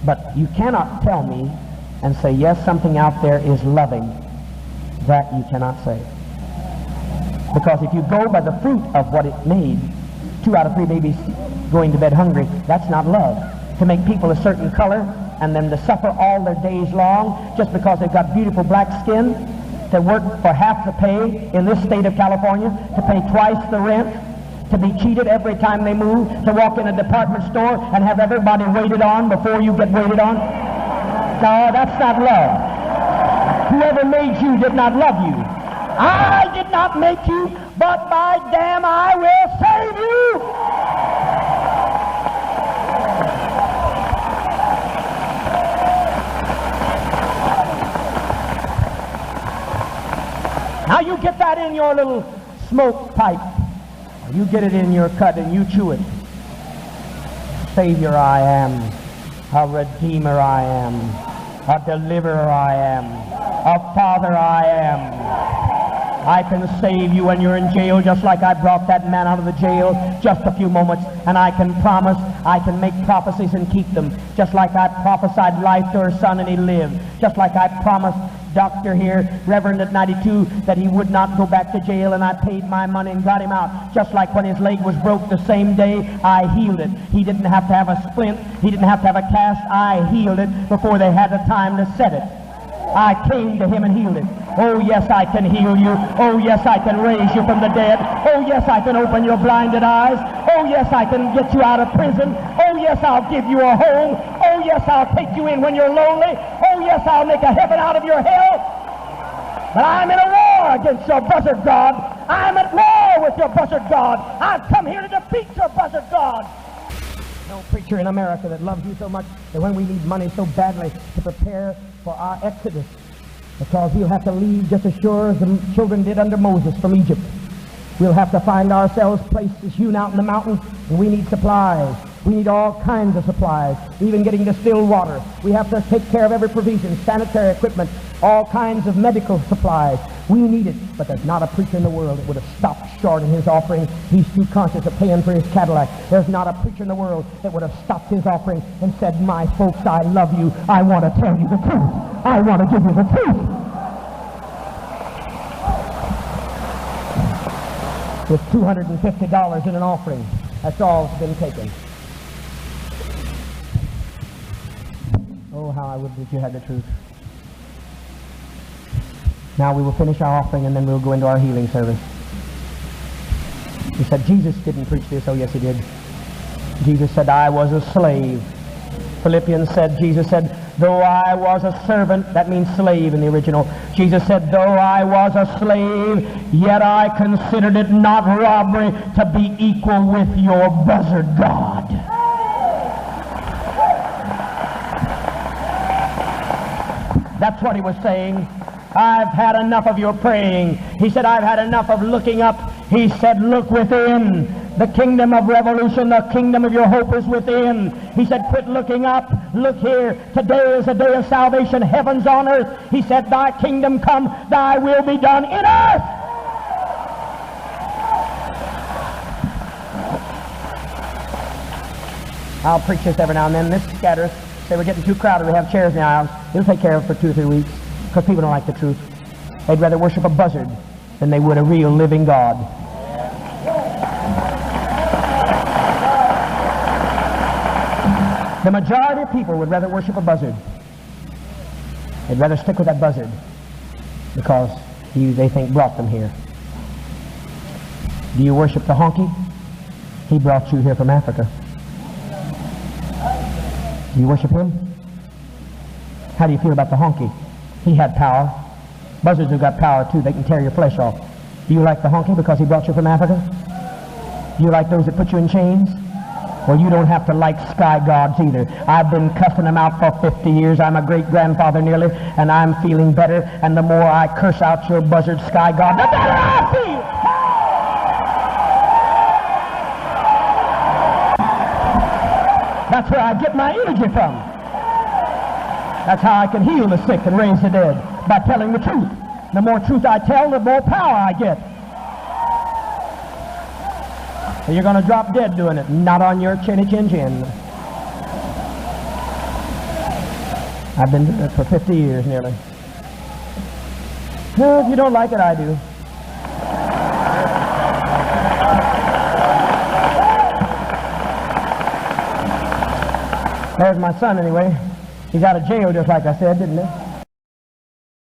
But you cannot tell me and say, yes, something out there is loving. That you cannot say. Because if you go by the fruit of what it made, 2 out of 3 babies going to bed hungry, that's not love. To make people a certain color and then to suffer all their days long just because they've got beautiful black skin, to work for half the pay in this state of California, to pay twice the rent, to be cheated every time they move, to walk in a department store and have everybody waited on before you get waited on. No, that's not love. Whoever made you did not love you. I did not make you, but by damn I will save you. Now you get that in your little smoke pipe. You get it in your cut and you chew it. Savior I am. A Redeemer I am. A Deliverer I am. A Father I am. I can save you when you're in jail, just like I brought that man out of the jail just a few moments, and I can promise, I can make prophecies and keep them, just like I prophesied life to her son and he lived, just like I promised Doctor here, Reverend at 92, that he would not go back to jail, and I paid my money and got him out. Just like when his leg was broke the same day, I healed it. He didn't have to have a splint. He didn't have to have a cast. I healed it before they had the time to set it. I came to him and healed it. Oh, yes, I can heal you. Oh, yes, I can raise you from the dead. Oh, yes, I can open your blinded eyes. Oh, yes, I can get you out of prison. Oh, yes, I'll give you a home. Oh, yes, I'll take you in when you're lonely. Oh, yes, I'll make a heaven out of your hell. But I'm in a war against your buzzard God. I'm at war with your buzzard God. I've come here to defeat your buzzard God. No preacher in America that loves you so much that when we need money so badly to prepare for our exodus, because we'll have to leave just as sure as the children did under Moses from Egypt. We'll have to find ourselves places hewn out in the mountains, and we need supplies. We need all kinds of supplies, even getting distilled water. We have to take care of every provision, sanitary equipment, all kinds of medical supplies. We need it, but there's not a preacher in the world that would have stopped short in his offering. He's too conscious of paying for his Cadillac. There's not a preacher in the world that would have stopped his offering and said, my folks, I love you. I want to tell you the truth. I want to give you the truth. With $250 in an offering, that's all that's been taken. Oh, how I would that you had the truth. Now we will finish our offering and then we'll go into our healing service. He said, Jesus didn't preach this. Oh, yes, he did. Jesus said, I was a slave. Philippians said, Jesus said, though I was a servant, that means slave in the original. Jesus said, though I was a slave, yet I considered it not robbery to be equal with your buzzard God. That's what he was saying. I've had enough of your praying. He said, I've had enough of looking up. He said, look within. The kingdom of revolution, the kingdom of your hope is within. He said, quit looking up. Look here. Today is a day of salvation. Heaven's on earth. He said, thy kingdom come, thy will be done in earth. I'll preach this every now and then. This scatters. Say we're getting too crowded. We have chairs in the aisles. It'll take care of it for 2 or 3 weeks because people don't like the truth. They'd rather worship a buzzard than they would a real living God. The majority of people would rather worship a buzzard. They'd rather stick with that buzzard because they think brought them here. Do you worship the honky? He brought you here from Africa. Do you worship him? How do you feel about the honky? He had power. Buzzards have got power too. They can tear your flesh off. Do you like the honky because he brought you from Africa? Do you like those that put you in chains? Well, you don't have to like sky gods either. I've been cussing them out for 50 years. I'm a great-grandfather nearly, and I'm feeling better. And the more I curse out your buzzard sky god, the better I feel. That's where I get my energy from. That's how I can heal the sick and raise the dead, by telling the truth. The more truth I tell, the more power I get. So you're going to drop dead doing it, not on your chinny chin chin. I've been doing it for 50 years nearly. No, if you don't like it, I do. There's my son anyway. He got a jail just like I said, didn't he?